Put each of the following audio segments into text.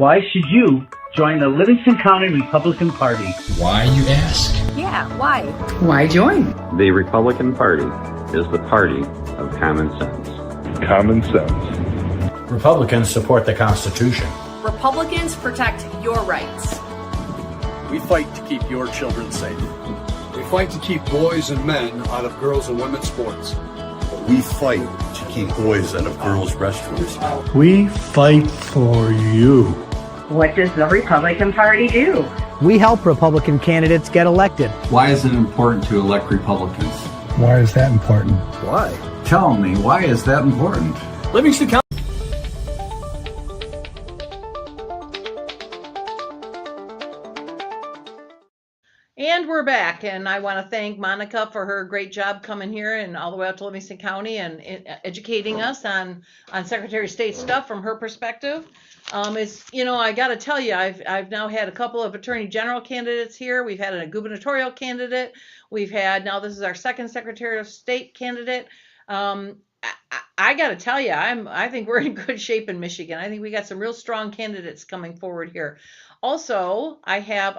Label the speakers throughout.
Speaker 1: Why should you join the Livingston County Republican Party?
Speaker 2: Why, you ask?
Speaker 3: Yeah, why?
Speaker 4: Why join?
Speaker 5: The Republican Party is the party of common sense.
Speaker 6: Common sense.
Speaker 2: Republicans support the Constitution.
Speaker 3: Republicans protect your rights.
Speaker 7: We fight to keep your children safe.
Speaker 8: We fight to keep boys and men out of girls' and women's sports.
Speaker 9: We fight to keep boys out of girls' restrooms.
Speaker 10: We fight for you.
Speaker 11: What does the Republican Party do?
Speaker 12: We help Republican candidates get elected.
Speaker 13: Why is it important to elect Republicans?
Speaker 10: Why is that important?
Speaker 7: Why?
Speaker 13: Tell me, why is that important?
Speaker 7: Livingston County.
Speaker 14: And we're back, and I want to thank Monica for her great job coming here and all the way out to Livingston County and educating us on Secretary of State stuff from her perspective. I got to tell you, I've now had a couple of Attorney General candidates here. We've had a gubernatorial candidate. Now this is our second Secretary of State candidate. I got to tell you, I think we're in good shape in Michigan. I think we got some real strong candidates coming forward here. Also, I have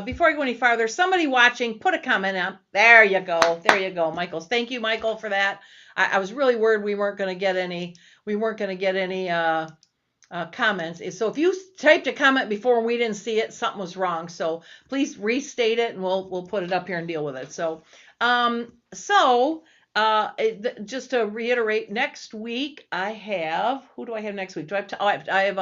Speaker 14: before I go any farther, somebody watching, put a comment up. There you go, Michael. Thank you, Michael, for that. I was really worried we weren't going to get any comments. So if you typed a comment before and we didn't see it, something was wrong. So please restate it, and we'll put it up here and deal with it. So just to reiterate, next week who do I have next week? I have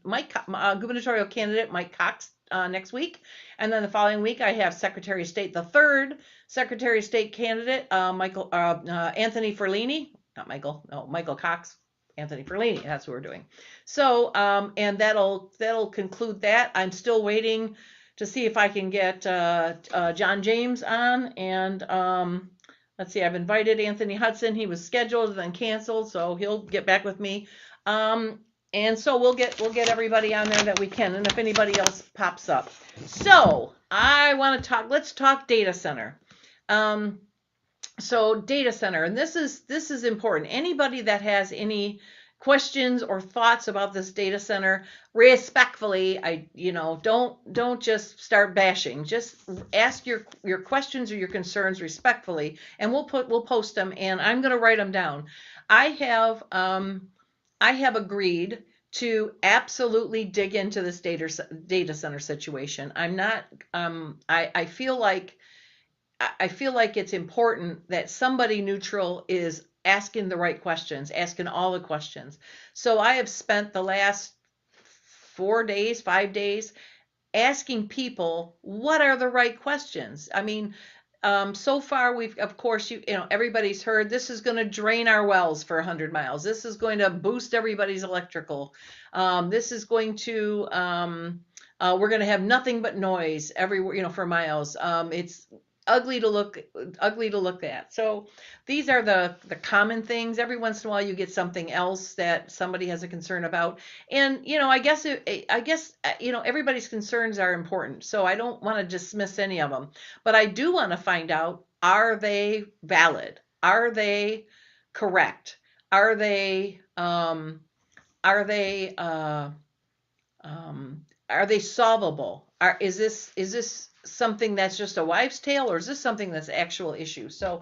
Speaker 14: Mike, gubernatorial candidate Mike Cox next week, and then the following week I have Secretary of State, the third Secretary of State candidate, Anthony Ferlini, Michael Cox, Anthony Ferlini. That's what we're doing. So and that'll conclude that. I'm still waiting to see if I can get John James on, and let's see, I've invited Anthony Hudson. He was scheduled and then canceled, so he'll get back with me. And so we'll get everybody on there that we can, and if anybody else pops up. So let's talk data center. So data center, and this is important. Anybody that has any questions or thoughts about this data center, respectfully, don't just start bashing. Just ask your questions or your concerns respectfully, and we'll post them, and I'm going to write them down. I have agreed to absolutely dig into this data center situation. I'm not. I feel like it's important that somebody neutral is asking the right questions, asking all the questions. So I have spent the last 5 days, asking people, what are the right questions? I mean, so far we've, of course, everybody's heard this is going to drain our wells for 100 miles. This is going to boost everybody's electrical. This is going to, we're going to have nothing but noise everywhere, for miles. It's ugly to look at. So these are the common things. Every once in a while you get something else that somebody has a concern about. And, I guess everybody's concerns are important. So I don't want to dismiss any of them, but I do want to find out, are they valid? Are they correct? Are they solvable? Is this something that's just a wives' tale, or is this something that's actual issue? So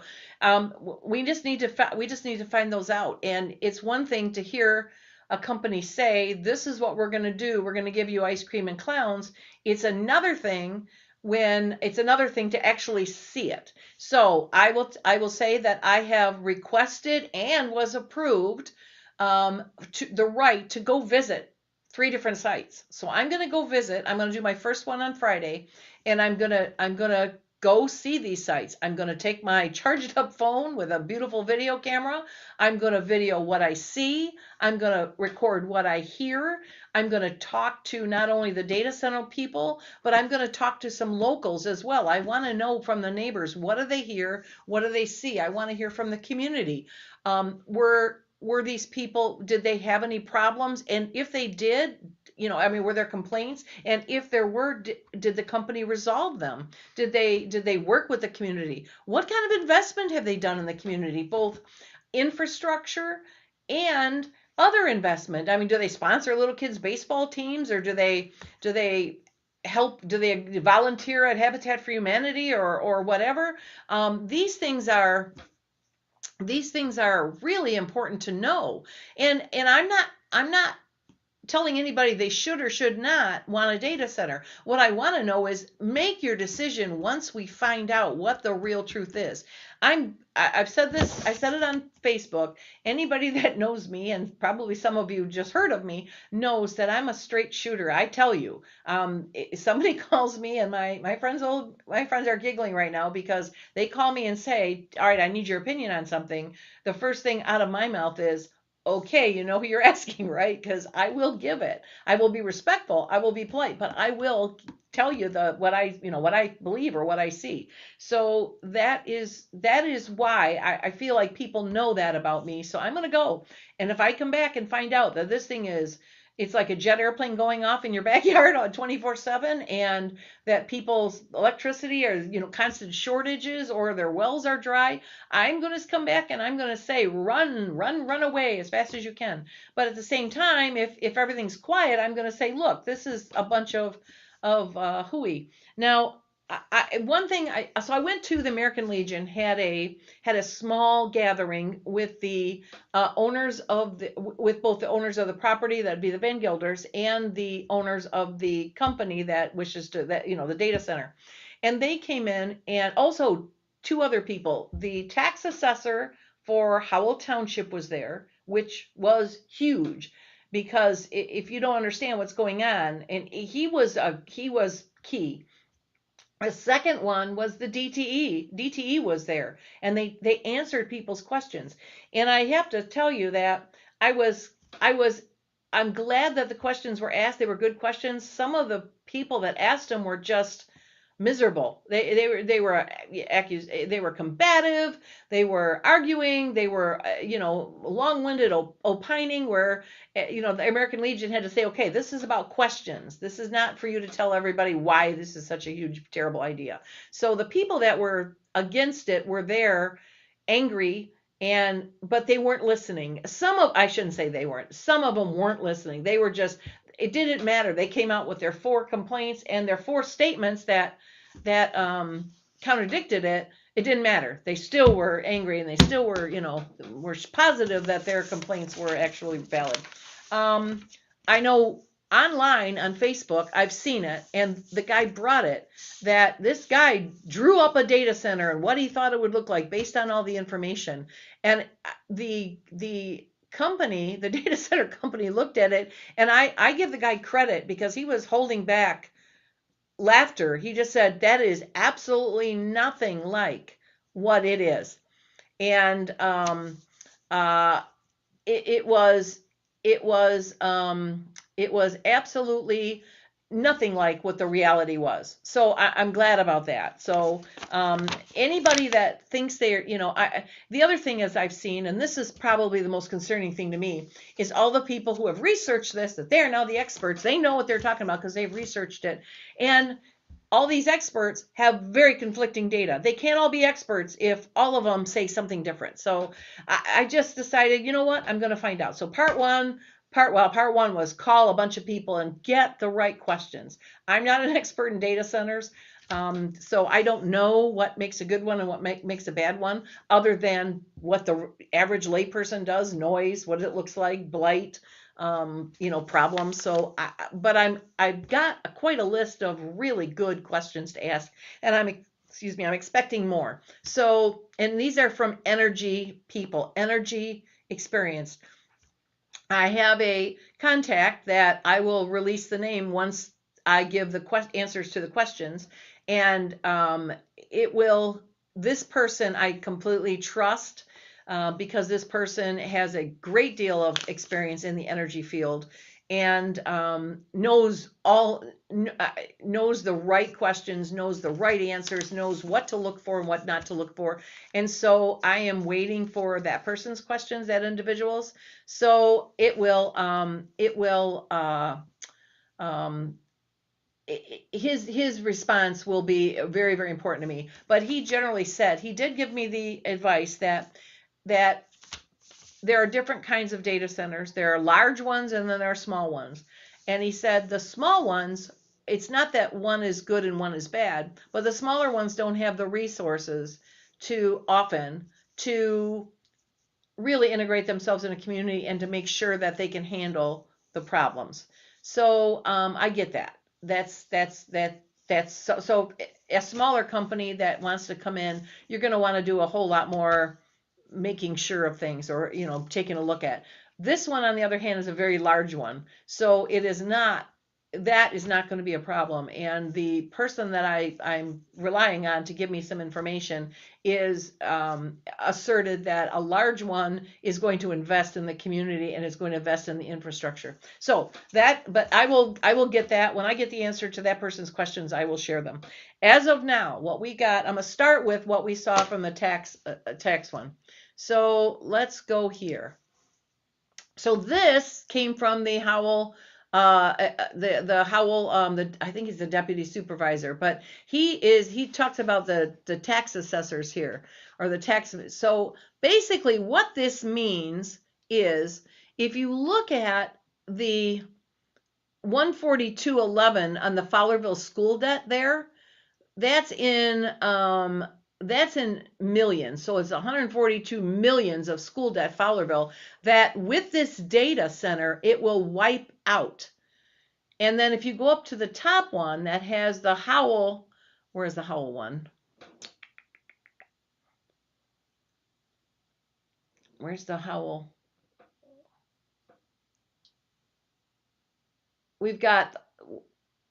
Speaker 14: we just need to find those out. And it's one thing to hear a company say, this is what we're going to do, we're going to give you ice cream and clowns. It's another thing to actually see it. So I will say that I have requested and was approved the right to go visit 3 different sites. So I'm going to go visit. I'm going to do my first one on Friday, and I'm going to go see these sites. I'm going to take my charged up phone with a beautiful video camera. I'm going to video what I see. I'm going to record what I hear. I'm going to talk to not only the data center people, but I'm going to talk to some locals as well. I want to know from the neighbors, what do they hear? What do they see? I want to hear from the community. Were these people, did they have any problems? And if they did, were there complaints? And if there were, did the company resolve them? Did they work with the community? What kind of investment have they done in the community, both infrastructure and other investment. I mean, do they sponsor little kids' baseball teams, or do they help? Do they volunteer at Habitat for Humanity or whatever? These things are really important to know. And I'm not telling anybody they should or should not want a data center. What I want to know is make your decision once we find out what the real truth is. I've said this, I said it on Facebook. Anybody that knows me, and probably some of you just heard of me, knows that I'm a straight shooter. I tell you, if somebody calls me, and my friends are giggling right now because they call me and say, all right, I need your opinion on something. The first thing out of my mouth is, okay, you know who you're asking, right? Because I will give it. I will be respectful. I will be polite, but I will tell you what I believe or what I see. So that is why I feel like people know that about me. So I'm going to go. And if I come back and find out that this thing it's like a jet airplane going off in your backyard on 24/7, and that people's electricity are, constant shortages, or their wells are dry, I'm going to come back and I'm going to say, run away as fast as you can. But at the same time, if everything's quiet, I'm going to say, look, this is a bunch of hooey. Now, I went to the American Legion, had a small gathering with the owners with both the owners of the property, that'd be the Van Gilders, and the owners of the company that wishes to, the data center. And they came in, and also two other people. The tax assessor for Howell Township was there, which was huge, because if you don't understand what's going on, and he was key. The second one was the DTE. DTE was there, and they answered people's questions. And I have to tell you that I'm glad that the questions were asked. They were good questions. Some of the people that asked them were just miserable. They were combative. They were arguing. They were long-winded opining, where the American Legion had to say, okay, this is about questions. This is not for you to tell everybody why this is such a huge, terrible idea. So the people that were against it were there, angry, but they weren't listening. Some of them weren't listening. They were just, it didn't matter. They came out with their 4 complaints and their 4 statements that contradicted it. It didn't matter. They still were angry, and they still were, were positive that their complaints were actually valid. I know online on Facebook, I've seen it, and the guy brought it, that this guy drew up a data center and what he thought it would look like based on all the information. And the company, the data center company, looked at it, and I give the guy credit, because he was holding back laughter. He just said, that is absolutely nothing like what it is. And it was absolutely nothing like what the reality was. So I'm glad about that. So anybody that thinks they're, the other thing is I've seen, and this is probably the most concerning thing to me, is all the people who have researched this, that they're now the experts. They know what they're talking about because they've researched it. And all these experts have very conflicting data. They can't all be experts if all of them say something different. So I just decided, you know what, I'm going to find out. So part one was call a bunch of people and get the right questions. I'm not an expert in data centers, so I don't know what makes a good one and what makes a bad one, other than what the average layperson does: noise, what it looks like, blight, problems. So, I've got quite a list of really good questions to ask, and I'm expecting more. So, and these are from energy people, energy experienced. I have a contact that I will release the name once I give the answers to the questions, and this person I completely trust, because this person has a great deal of experience in the energy field, and knows the right questions, knows the right answers, knows what to look for and what not to look for. And so I am waiting for that person's questions, that individual's. So his response will be very, very important to me. But he generally said, he did give me the advice that there are different kinds of data centers. There are large ones and then there are small ones. And he said the small ones, it's not that one is good and one is bad, but the smaller ones don't have the resources to really integrate themselves in a community and to make sure that they can handle the problems. So I get that. So a smaller company that wants to come in, you're going to want to do a whole lot more making sure of things, or taking a look at. This one, on the other hand, is a very large one, so that is not going to be a problem. And the person that I'm relying on to give me some information is asserted that a large one is going to invest in the community and is going to invest in the infrastructure. So but I will get that. When I get the answer to that person's questions, I will share them. As of now, what we got, I'm going to start with what we saw from the tax one. So let's go here. So this came from the Howell, the Howell, I think he's the deputy supervisor, but he talks about the tax assessors here, or the tax. So basically what this means is, if you look at the 14211 on the Fowlerville school debt there, that's in millions. So it's 142 millions of school debt, Fowlerville, that with this data center, it will wipe out. And then if you go up to the top one that has the Howell, where's the Howell one? Where's the Howell? We've got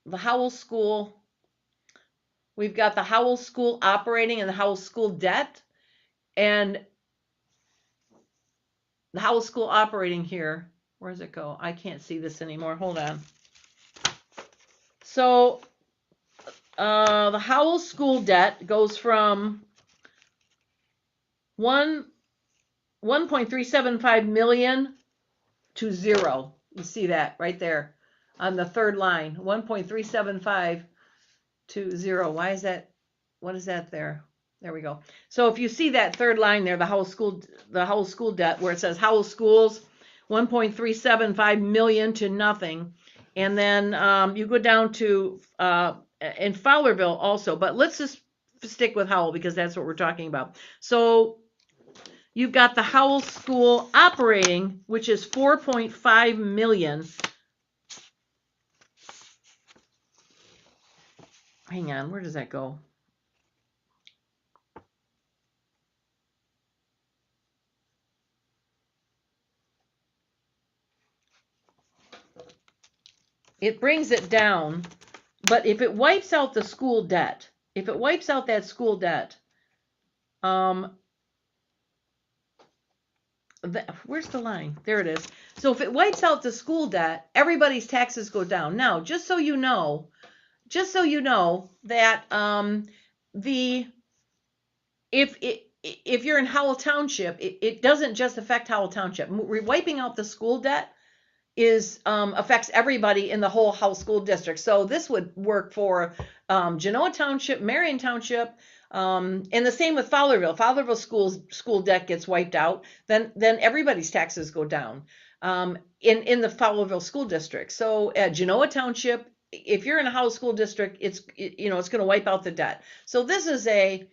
Speaker 14: the Howell school. We've got the Howell school operating and the Howell school debt. And the Howell school operating here, where does it go? I can't see this anymore. Hold on. So the Howell school debt goes from 1.375 million to 0. You see that right there on the third line, 1.375 to 0. Why is that? What is that there? There we go. So if you see that third line there, the Howell school debt, where it says Howell schools, 1.375 million to nothing. And then you go down to in Fowlerville also, but let's just stick with Howell because that's what we're talking about. So you've got the Howell school operating, which is 4.5 million. Hang on, where does that go? It brings it down, but if it wipes out the school debt, if it wipes out that school debt, where's the line? There it is. So if it wipes out the school debt, everybody's taxes go down. Now, just so you know that if you're in Howell Township, it doesn't just affect Howell Township. Wiping out the school debt affects everybody in the whole Howell school district. So this would work for Genoa Township, Marion Township, and the same with Fowlerville. Fowlerville school debt gets wiped out, then everybody's taxes go down in the Fowlerville school district. So at Genoa Township, if you're in a Howell school district, it's going to wipe out the debt. So this is a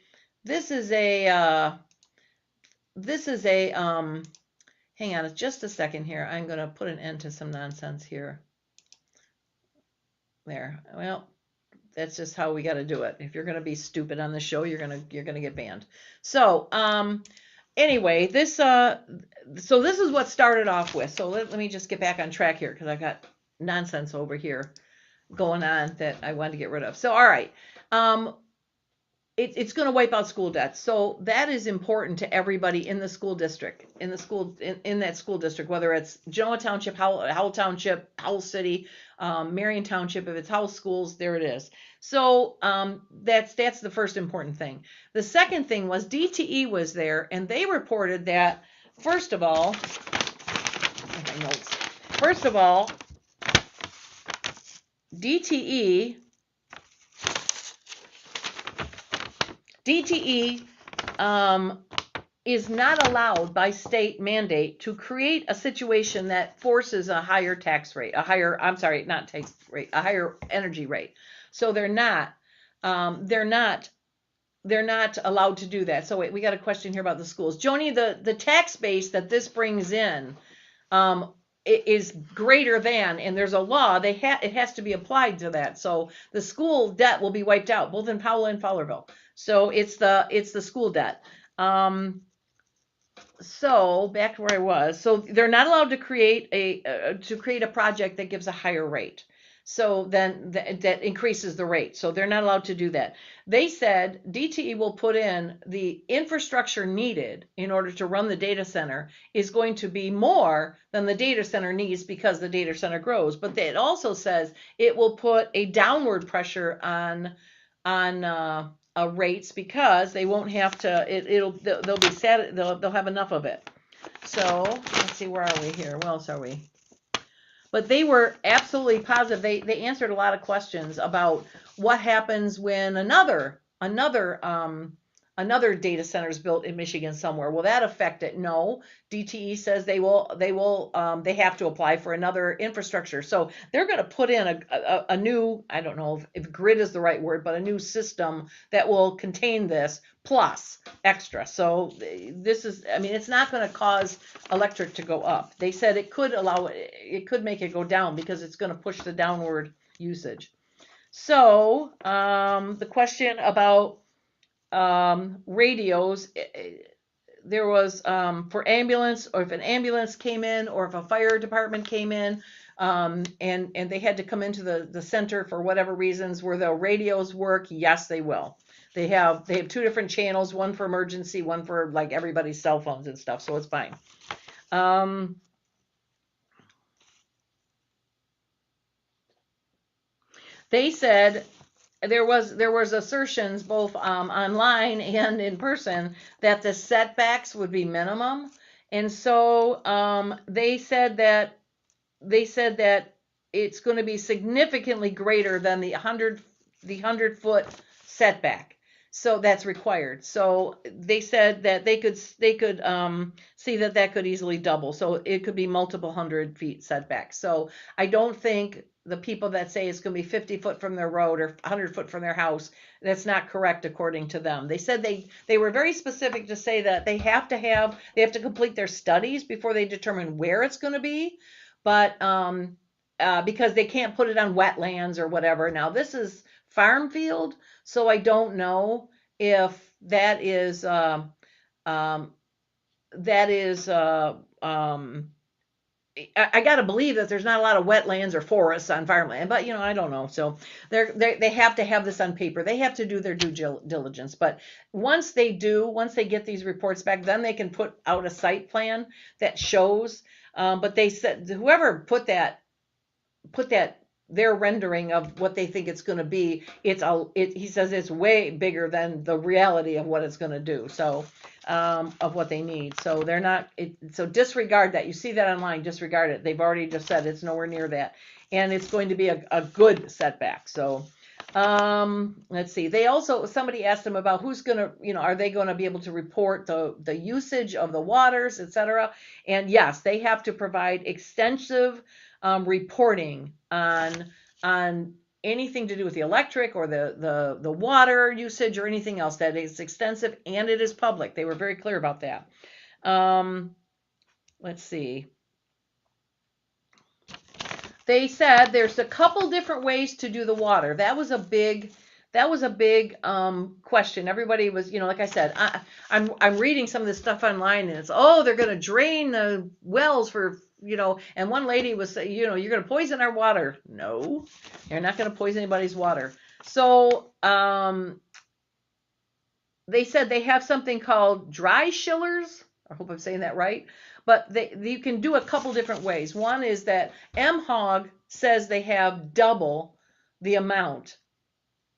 Speaker 14: hang on just a second here. I'm going to put an end to some nonsense here. There. Well, that's just how we got to do it. If you're going to be stupid on the show, you're going to get banned. So, anyway, so this is what started off with. So let me just get back on track here because I got nonsense over here going on that I wanted to get rid of. So, all right. It's going to wipe out school debt. So that is important to everybody in the school district, in that school district, whether it's Genoa Township, Howell Township, Howell City, Marion Township. If it's Howell schools, there it is. So that's the first important thing. The second thing was DTE was there, and they reported that first of all, DTE is not allowed by state mandate to create a situation that forces a higher tax rate, a higher energy rate. So they're not allowed to do that. So wait, we got a question here about the schools. Joni, the tax base that this brings in is greater than, and there's a law, it has to be applied to that. So the school debt will be wiped out, both in Powell and Fowlerville. So it's the school debt. So back to where I was. So they're not allowed to create a project that gives a higher rate. So then that increases the rate. So they're not allowed to do that. They said DTE will put in the infrastructure needed in order to run the data center is going to be more than the data center needs because the data center grows. But it also says it will put a downward pressure on rates because they won't have to. They'll be sad. They'll have enough of it. So let's see, where are we here? Where else are we? But they were absolutely positive. They answered a lot of questions about what happens when another data center is built in Michigan somewhere. Will that affect it? No. DTE says they have to apply for another infrastructure. So they're going to put in a new, I don't know if grid is the right word, but a new system that will contain this plus extra. So this is, I mean, it's not going to cause electric to go up. They said it could make it go down because it's going to push the downward usage. So the question about radios, there was for ambulance, or if an ambulance came in, or if a fire department came in, and they had to come into the center for whatever reasons, will the radios work? Yes, they will. They have two different channels, one for emergency, one for like everybody's cell phones and stuff, so it's fine. They said there was assertions both online and in person that the setbacks would be minimum, and so they said that it's going to be significantly greater than the 100-foot setback. So that's required. So they said that they could see that could easily double. So it could be multiple 100 feet setback. So I don't think the people that say it's going to be 50 foot from their road or 100 foot from their house, that's not correct according to them. They said they were very specific to say that they have to complete their studies before they determine where it's going to be, but because they can't put it on wetlands or whatever. Now this is farm field, so I don't know if that is I got to believe that there's not a lot of wetlands or forests on farmland, but I don't know. So they have to have this on paper. They have to do their due diligence. But once they get these reports back, then they can put out a site plan that shows. But they said whoever put that their rendering of what they think it's going to be, he says it's way bigger than the reality of what it's going to do. So of what they need. So they're not, so disregard that. You see that online, disregard it. They've already just said it's nowhere near that. And it's going to be a good setback. So let's see. Somebody asked them about who's going to, are they going to be able to report the usage of the waters, etc. And yes, they have to provide extensive reporting on anything to do with the electric or the water usage or anything else that is extensive, and it is public. They were very clear about that. Let's see. They said there's a couple different ways to do the water. That was a big question. Everybody was, like I said, I'm reading some of this stuff online, and it's, they're going to drain the wells for, and one lady was saying, you're going to poison our water. No, you're not going to poison anybody's water. So they said they have something called dry chillers. I hope I'm saying that right. But you can do a couple different ways. One is that MHOG says they have double the amount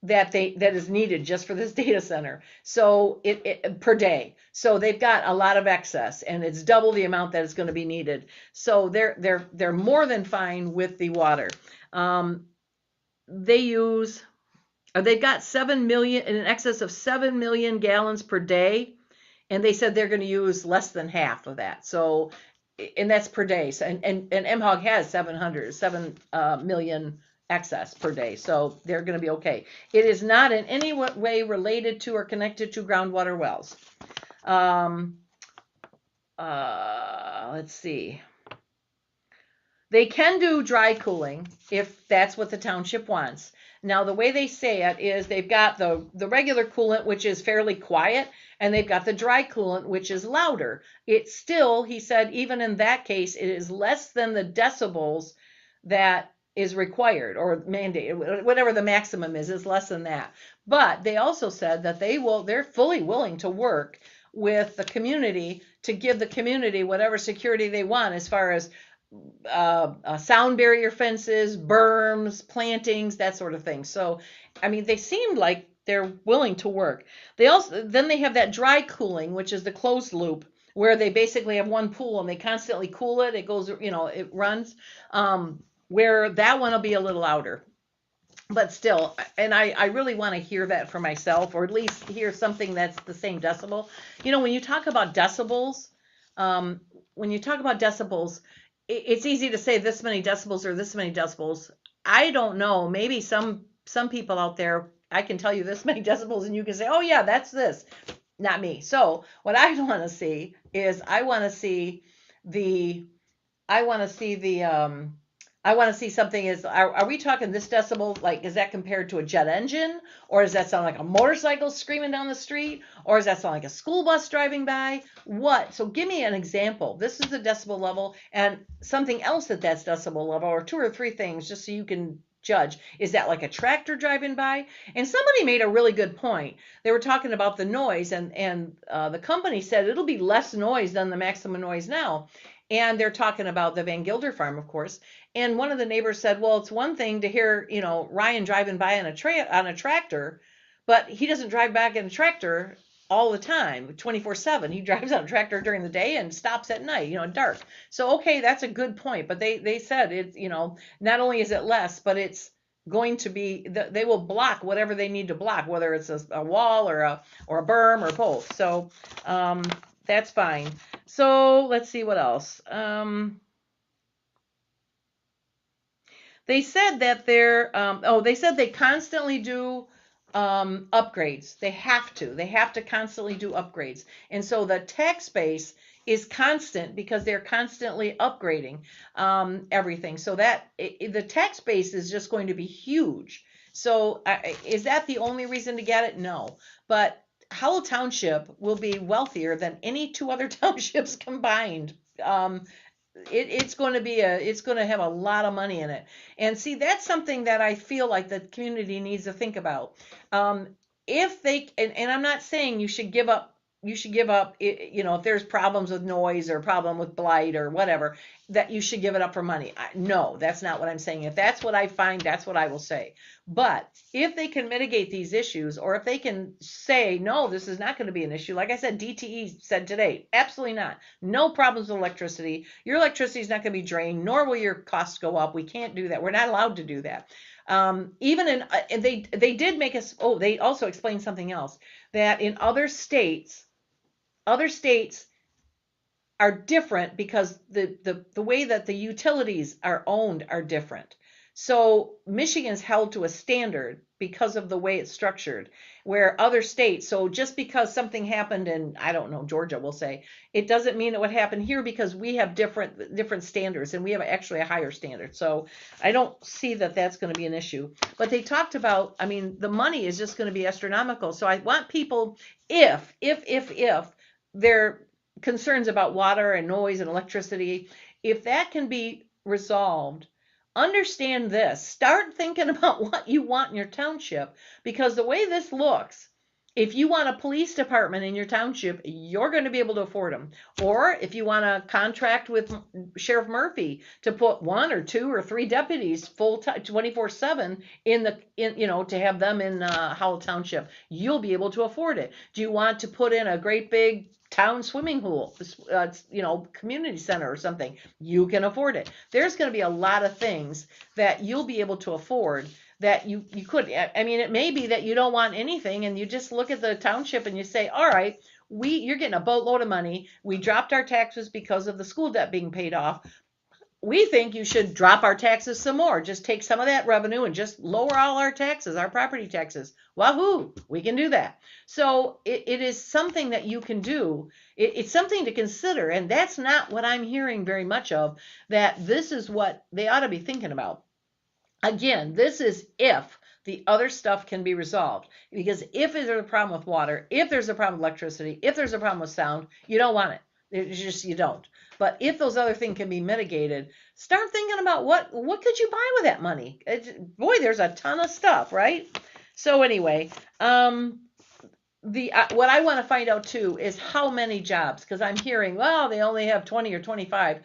Speaker 14: that is needed just for this data center. So it per day. So they've got a lot of excess, and it's double the amount that is going to be needed. So they're more than fine with the water. They've got 7 million, in excess of 7 million gallons per day And they said they're going to use less than half of that. So, and that's per day. So, and MHOG has 7 million excess per day. So they're going to be okay. It is not in any way related to or connected to groundwater wells. Let's see. They can do dry cooling if that's what the township wants. Now, the way they say it is they've got the regular coolant, which is fairly quiet, and they've got the dry coolant, which is louder. It's still, he said, even in that case, it is less than the decibels that is required or mandated. Whatever the maximum is less than that. But they also said that they're fully willing to work with the community to give the community whatever security they want as far as sound barrier fences, berms, plantings, that sort of thing. So, I mean, they seemed like they're willing to work. They have that dry cooling, which is the closed loop, where they basically have one pool and they constantly cool it. It goes, it runs, where that one will be a little louder. But still, and I really want to hear that for myself, or at least hear something that's the same decibel. When you talk about decibels, it's easy to say this many decibels or this many decibels. I don't know. Maybe some people out there, I can tell you this many decibels and you can say, oh yeah, that's this. Not me. So what I want to see is I want to see something is, are we talking this decibel, like, is that compared to a jet engine? Or does that sound like a motorcycle screaming down the street? Or does that sound like a school bus driving by? What? So give me an example. This is the decibel level, and something else that's decibel level, or 2 or 3 things, just so you can judge. Is that like a tractor driving by? And somebody made a really good point. They were talking about the noise, and the company said it'll be less noise than the maximum noise now. And they're talking about the Van Gilder farm, of course. And one of the neighbors said, well, it's one thing to hear, Ryan driving by on a tractor, but he doesn't drive back in a tractor all the time, 24/7. He drives on a tractor during the day and stops at night, dark. So, okay, that's a good point. But they said it, not only is it less, but it's going to be, they will block whatever they need to block, whether it's a wall or a berm or both. So, that's fine. So let's see what else. They said that they said they constantly do upgrades. They have to constantly do upgrades. And so the tax base is constant because they're constantly upgrading everything. So that the tax base is just going to be huge. So is that the only reason to get it? No. But Howell Township will be wealthier than any 2 other townships combined. It's going to have a lot of money in it. And see, that's something that I feel like the community needs to think about. If they, and I'm not saying you should give up, if there's problems with noise or problem with blight or whatever, that you should give it up for money. No, that's not what I'm saying. If that's what I find, that's what I will say. But if they can mitigate these issues, or if they can say, no, this is not going to be an issue. Like I said, DTE said today, absolutely not. No problems with electricity. Your electricity is not going to be drained, nor will your costs go up. We can't do that. We're not allowed to do that. Even they did make us, they also explained something else, that in other states are different because the way that the utilities are owned are different. So Michigan's held to a standard because of the way it's structured, where other states, so just because something happened in, I don't know, Georgia, we'll say, it doesn't mean it would happen here because we have different standards, and we have actually a higher standard. So I don't see that that's going to be an issue. But they talked about, the money is just going to be astronomical. So I want people, if their concerns about water and noise and electricity, if that can be resolved, understand this. Start thinking about what you want in your township, because the way this looks, if you want a police department in your township, you're going to be able to afford them. Or if you want to contract with Sheriff Murphy to put 1 or 2 or 3 deputies full time 24/7 to have them in Howell Township, you'll be able to afford it. Do you want to put in a great big town swimming pool, community center or something? You can afford it. There's going to be a lot of things that you'll be able to afford that you could. I mean, it may be that you don't want anything and you just look at the township and you say, all right, you're getting a boatload of money. We dropped our taxes because of the school debt being paid off. We think you should drop our taxes some more. Just take some of that revenue and just lower all our taxes, our property taxes. Wahoo, we can do that. So it is something that you can do. It's something to consider. And that's not what I'm hearing very much of, that this is what they ought to be thinking about. Again, this is if the other stuff can be resolved. Because if there's a problem with water, if there's a problem with electricity, if there's a problem with sound, you don't want it. It's just, you don't. But if those other things can be mitigated, start thinking about what could you buy with that money? Boy, there's a ton of stuff, right? So anyway, what I want to find out too is how many jobs, because I'm hearing, well, they only have 20 or 25.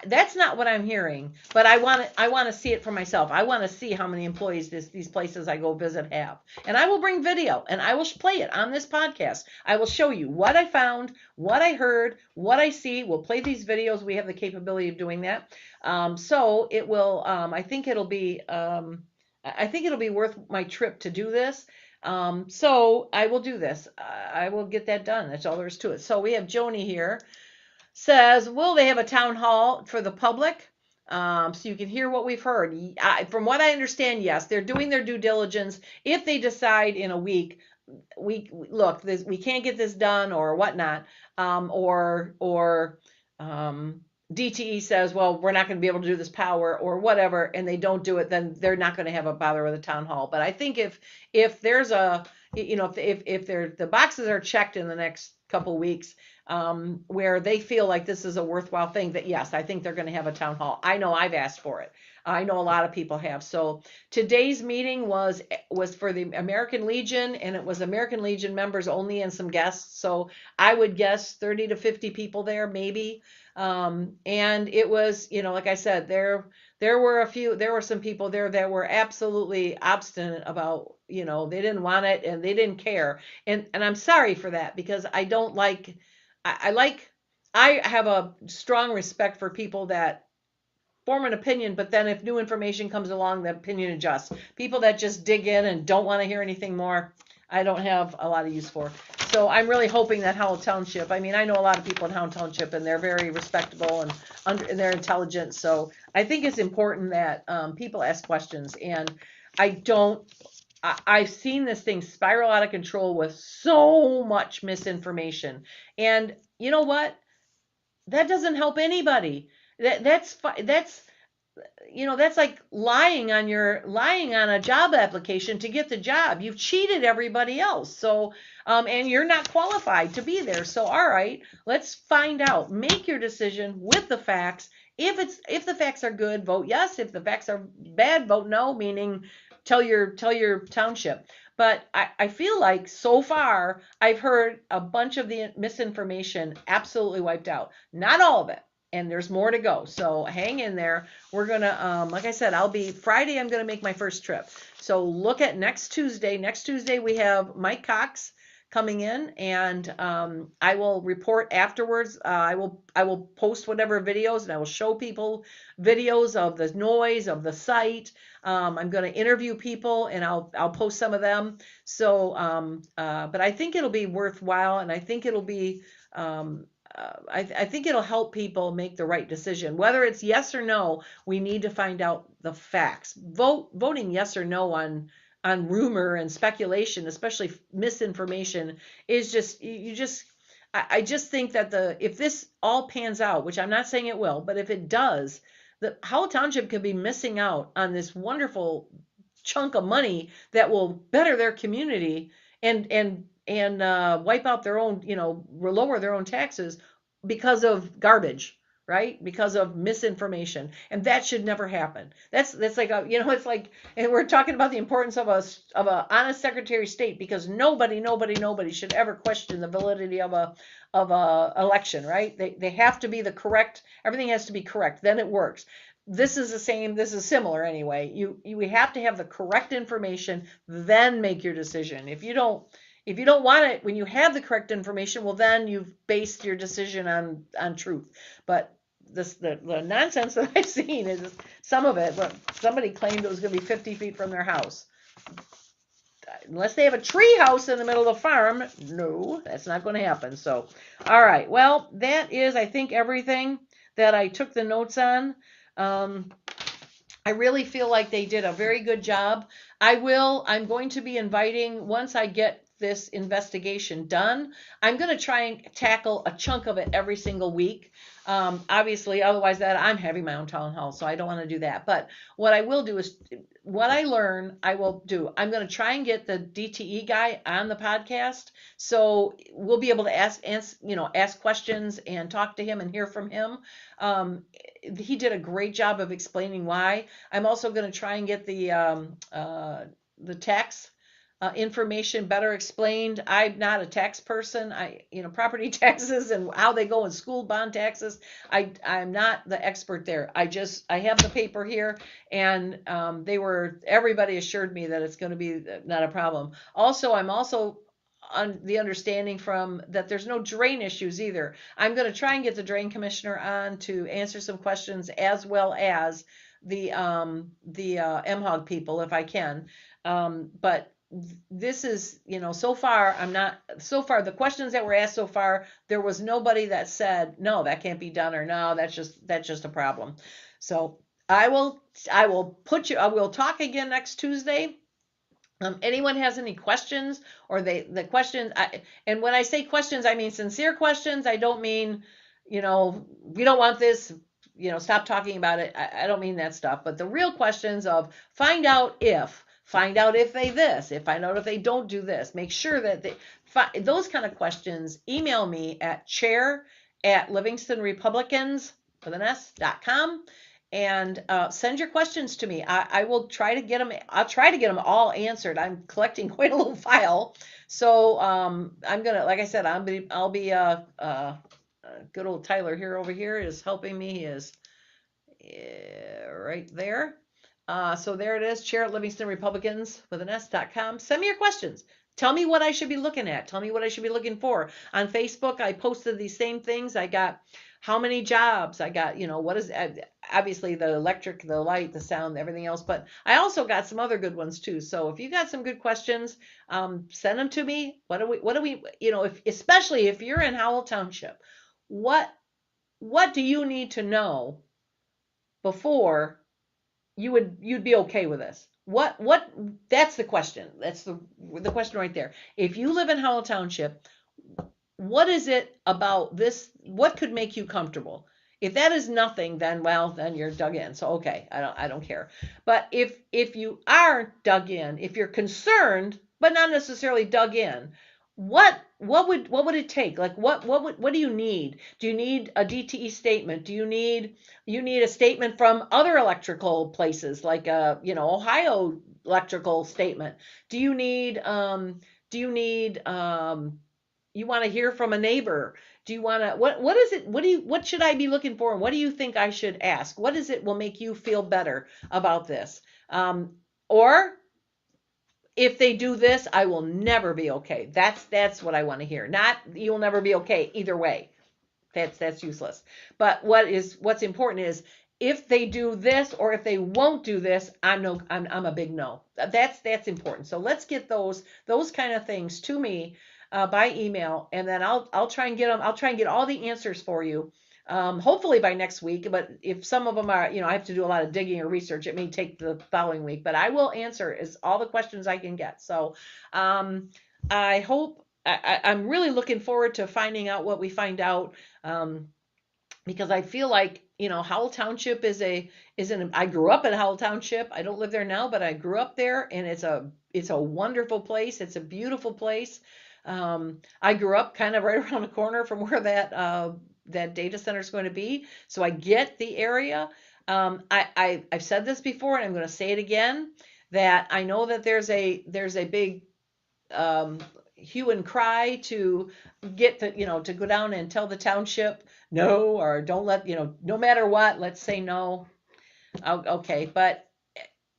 Speaker 14: That's not what I'm hearing, but I want to see it for myself. I want to see how many employees these places I go visit have. And I will bring video and I will play it on this podcast. I will show you what I found, what I heard, what I see. We'll play these videos. We have the capability of doing that. So it will, I think it'll be worth my trip to do this. So I will do this. I will get that done. That's all there is to it. So we have Joni here. Says, will they have a town hall for the public? So you can hear what we've heard. From what I understand, yes, they're doing their due diligence. If they decide in a week, we can't get this done or whatnot, or DTE says, well, we're not going to be able to do this power or whatever, and they don't do it, then they're not going to have a bother with a town hall. But I think if there's a, if the boxes are checked in the next couple weeks, where they feel like this is a worthwhile thing, that yes, I think they're going to have a town hall. I know I've asked for it. I know a lot of people have. So today's meeting was for the American Legion, and it was American Legion members only and some guests. So I would guess 30 to 50 people there, maybe. And it was, like I said, there were some people there that were absolutely obstinate about, they didn't want it and they didn't care. And I'm sorry for that, because I don't like, I have a strong respect for people that form an opinion, but then if new information comes along, the opinion adjusts. People that just dig in and don't want to hear anything more, I don't have a lot of use for. So I'm really hoping that Howell Township, I know a lot of people in Howell Township, and they're very respectable and they're intelligent. So I think it's important that people ask questions. And I've seen this thing spiral out of control with so much misinformation. And you know what? That doesn't help anybody. That's like lying on a job application to get the job. You've cheated everybody else. So, and you're not qualified to be there. So, all right, let's find out. Make your decision with the facts. If the facts are good, vote yes. If the facts are bad, vote no, meaning tell your township. But I feel like so far I've heard a bunch of the misinformation absolutely wiped out. Not all of it. And there's more to go. So hang in there. We're going to, like I said, Friday, I'm going to make my first trip. So look at next Tuesday. Next Tuesday, we have Mike Cox coming in, and I will report afterwards. I will post whatever videos, and I will show people videos of the noise of the site. I'm going to interview people, and I'll post some of them. So, but I think it'll be worthwhile, and I think it'll be, I think it'll help people make the right decision. Whether it's yes or no, we need to find out the facts. Voting yes or no on rumor and speculation, especially misinformation, is I just think that if this all pans out, which I'm not saying it will, but if it does, the Howell Township could be missing out on this wonderful chunk of money that will better their community and wipe out their own, lower their own taxes because of garbage, right? Because of misinformation. And that should never happen. That's like, it's like, and we're talking about the importance of a honest Secretary of State, because nobody should ever question the validity of a election, right? They have to be everything has to be correct. Then it works. This is the same. This is similar anyway. We have to have the correct information, then make your decision. If you don't want it when you have the correct information, well, then you've based your decision on truth. But the nonsense that I've seen is some of it. But somebody claimed it was going to be 50 feet from their house. Unless they have a tree house in the middle of the farm, no, that's not going to happen. So, all right. Well, that is, I think, everything that I took the notes on. I really feel like they did a very good job. I'm going to be inviting, once I get this investigation done, I'm going to try and tackle a chunk of it every single week. Obviously, otherwise that I'm having my own town hall, so I don't want to do that. But what I will do is, what I learn, I will do. I'm going to try and get the DTE guy on the podcast, so we'll be able to ask questions and talk to him and hear from him. He did a great job of explaining why. I'm also going to try and get the tax information better explained. I'm not a tax person. Property taxes and how they go in school bond taxes. I'm not the expert there. I have the paper here, and everybody assured me that it's going to be not a problem. Also, I'm also on the understanding from that there's no drain issues either. I'm going to try and get the drain commissioner on to answer some questions, as well as the MHOG people, if I can. But this is, so far the questions that were asked so far, there was nobody that said, no, that can't be done, or no, that's just a problem. So I will talk again next Tuesday. Anyone has any questions, or the questions, and when I say questions, I mean sincere questions. I don't mean, we don't want this, stop talking about it. I don't mean that stuff, but the real questions of find out if they this, find out if they don't do this, make sure that those kind of questions, email me at chair@livingstonrepublicans.com and send your questions to me. I will try to get them. I'll try to get them all answered. I'm collecting quite a little file. So I'm going to, like I said, I'll be good old Tyler here over here is helping me. He is right there. So there it is, chair@livingstonrepublicans.com. Send me your questions. Tell me what I should be looking at. Tell me what I should be looking for. On Facebook, I posted these same things. I got how many jobs. I got, what is, obviously the electric, the light, the sound, everything else. But I also got some other good ones too. So if you got some good questions, send them to me. What do we, especially if you're in Howell Township, what do you need to know before you'd be okay with this? What that's the question. That's the question right there. If you live in Howell Township, what is it about this? What could make you comfortable? If that is nothing, then you're dug in. So okay, I don't care. But if you are dug in, if you're concerned but not necessarily dug in, what would it take? Like what do you need? Do you need a DTE statement? Do you need a statement from other electrical places, like Ohio electrical statement? Do you need you want to hear from a neighbor? Do you want to, what is it? What should I be looking for? And what do you think I should ask? What is it will make you feel better about this? Or if they do this, I will never be okay. That's what I want to hear. Not you'll never be okay either way. That's useless. But what's important is if they do this or if they won't do this, I'm a big no. That's important. So let's get those kind of things to me by email, and then I'll try and get them. I'll try and get all the answers for you. Hopefully by next week, but if some of them are, I have to do a lot of digging or research, it may take the following week, but I will answer all the questions I can get. So I hope, I'm really looking forward to finding out what we find out, because I feel like, Howell Township I grew up in Howell Township. I don't live there now, but I grew up there, and it's a wonderful place. It's a beautiful place. I grew up kind of right around the corner from where that data center is going to be. So I get the area. I've said this before, and I'm going to say it again, that I know that there's a big hue and cry to get to go down and tell the township no, or don't let, no matter what, let's say no. Okay. But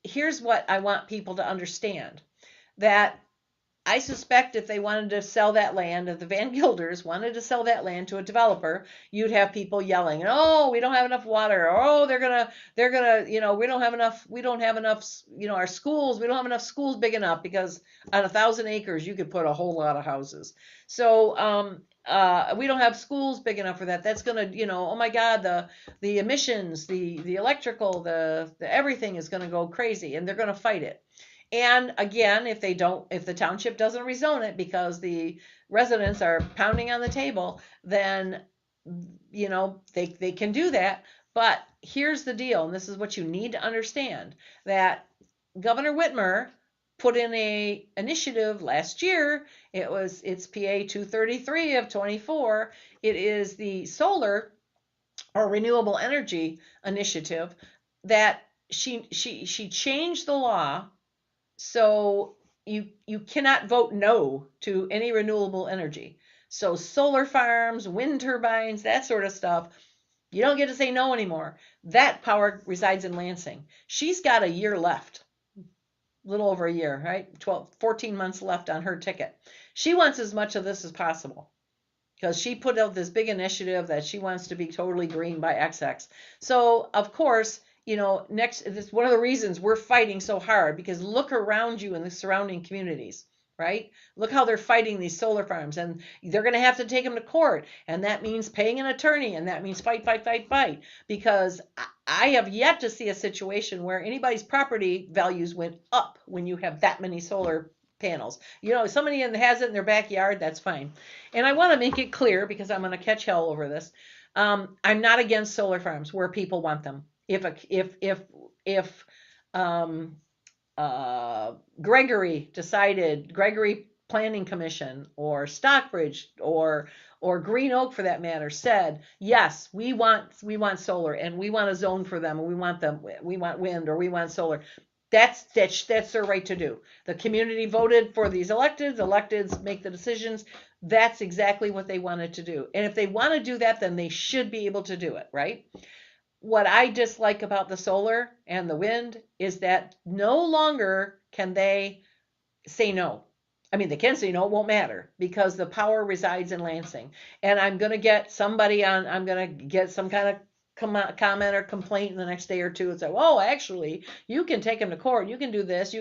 Speaker 14: here's what I want people to understand, that I suspect if they wanted to sell that land, if the Van Gilders wanted to sell that land to a developer, you'd have people yelling, "Oh, we don't have enough water." Or, "Oh, they're gonna, we don't have enough, our schools, we don't have enough schools big enough," because on 1,000 acres you could put a whole lot of houses. So we don't have schools big enough for that. That's gonna, oh my God, the emissions, the electrical, the everything is gonna go crazy, and they're gonna fight it. And again, if the township doesn't rezone it because the residents are pounding on the table, then, they can do that. But here's the deal, and this is what you need to understand, that Governor Whitmer put in a initiative last year. It's PA 233 of 24. It is the solar or renewable energy initiative that she changed the law. So you cannot vote no to any renewable energy. So solar farms, wind turbines, that sort of stuff, you don't get to say no anymore. That power resides in Lansing. She's got a year left, a little over a year, right? 14 months left on her ticket. She wants as much of this as possible because she put out this big initiative that she wants to be totally green by XX. So, of course, this is one of the reasons we're fighting so hard, because look around you in the surrounding communities, right? Look how they're fighting these solar farms, and they're going to have to take them to court. And that means paying an attorney, and that means fight, because I have yet to see a situation where anybody's property values went up when you have that many solar panels. Somebody has it in their backyard, that's fine. And I want to make it clear, because I'm going to catch hell over this. I'm not against solar farms where people want them. If Gregory Planning Commission or Stockbridge or Green Oak, for that matter, said, yes, we want solar, and we want a zone for them, and we want wind, or we want solar, that's their right to do. The community voted for these electeds make the decisions. That's exactly what they wanted to do. And if they want to do that, then they should be able to do it, right? What I dislike about the solar and the wind is that no longer can they say no. I mean, they can say no, it won't matter, because the power resides in Lansing. And I'm going to get some kind of comment or complaint in the next day or two and say, "Oh, actually, you can take them to court. You can do this.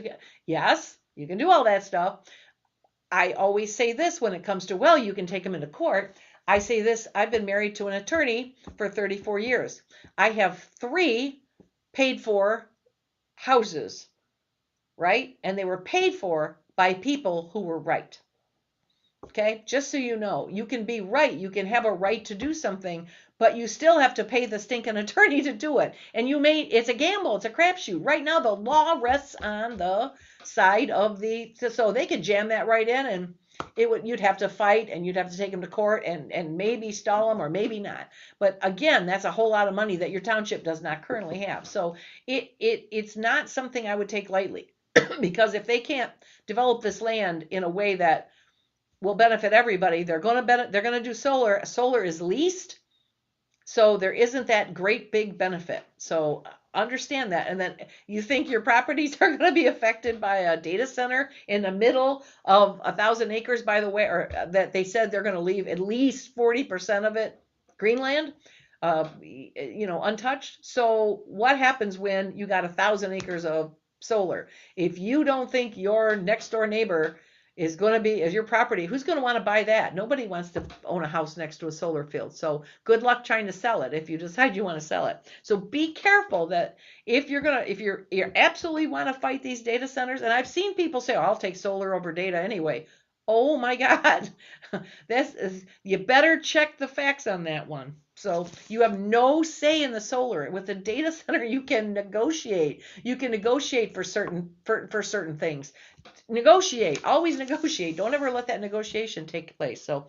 Speaker 14: Yes, you can do all that stuff." I always say this when it comes to, you can take them into court. I say this, I've been married to an attorney for 34 years. I have 3 paid for houses, right? And they were paid for by people who were right. Okay, just so you know, you can be right, you can have a right to do something, but you still have to pay the stinking attorney to do it. And it's a gamble, it's a crapshoot. Right now, the law rests on the side of so they could jam that right in, and you'd have to fight, and you'd have to take them to court and maybe stall them or maybe not. But again, that's a whole lot of money that your township does not currently have. So it's not something I would take lightly, because if they can't develop this land in a way that will benefit everybody, they're going to do solar. Solar is leased, so there isn't that great big benefit. So understand that. And then you think your properties are going to be affected by a data center in the middle of 1,000 acres, by the way, or that they said they're going to leave at least 40% of it greenland, untouched. So what happens when you got 1,000 acres of solar? If you don't think your next door neighbor is going to be as your property, who's going to want to buy that? Nobody wants to own a house next to a solar field. So good luck trying to sell it if you decide you want to sell it. So be careful that if you absolutely want to fight these data centers, and I've seen people say, I'll take solar over data anyway. Oh my God, you better check the facts on that one. So you have no say in the solar. With the data center, you can negotiate. You can negotiate for certain things. Negotiate. Always negotiate. Don't ever let that negotiation take place. So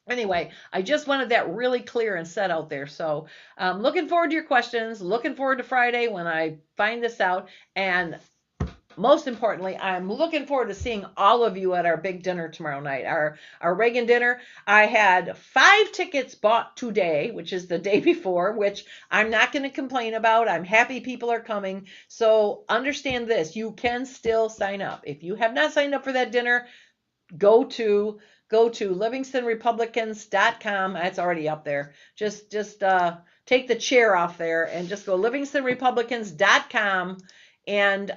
Speaker 14: anyway, I just wanted that really clear and set out there. So looking forward to your questions. Looking forward to Friday when I find this out. And most importantly, I'm looking forward to seeing all of you at our big dinner tomorrow night, our Reagan dinner. I had 5 tickets bought today, which is the day before, which I'm not going to complain about. I'm happy people are coming. So understand this, you can still sign up. If you have not signed up for that dinner, go to livingstonrepublicans.com. That's already up there. Just take the chair off there and just go livingstonrepublicans.com, and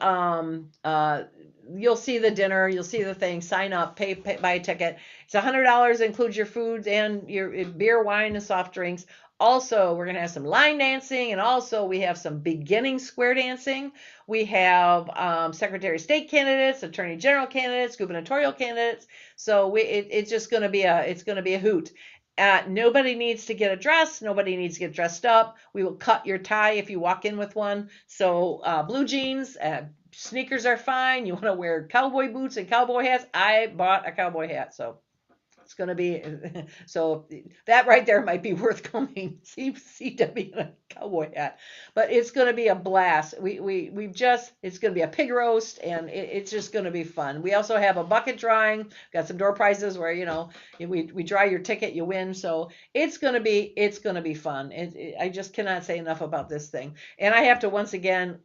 Speaker 14: you'll see the dinner, you'll see the thing. Sign up, buy a ticket. It's $100, includes your food and your beer, wine, and soft drinks. Also, we're going to have some line dancing, and also we have some beginning square dancing. We have Secretary of State candidates, Attorney General candidates, gubernatorial candidates. So it's just going to be a hoot. Nobody needs to get a dress. Nobody needs to get dressed up. We will cut your tie if you walk in with one. So blue jeans, sneakers are fine. You want to wear cowboy boots and cowboy hats. I bought a cowboy hat, so it's going to be, so that right there might be worth coming. CW in a cowboy hat, but it's going to be a blast. It's going to be a pig roast, and it's just going to be fun. We also have a bucket drawing. Got some door prizes where, we draw your ticket, you win. So it's going to be fun. I just cannot say enough about this thing. And I have to once again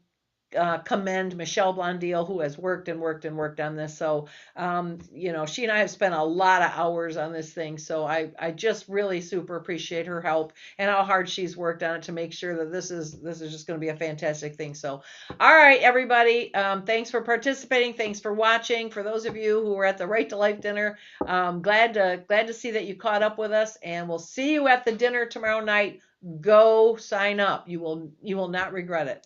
Speaker 14: commend Michelle Blondeel, who has worked and worked and worked on this. So, she and I have spent a lot of hours on this thing. So I just really super appreciate her help and how hard she's worked on it to make sure that this is just going to be a fantastic thing. So, all right, everybody, thanks for participating. Thanks for watching. For those of you who were at the Right to Life dinner, glad to see that you caught up with us, and we'll see you at the dinner tomorrow night. Go sign up. You will not regret it.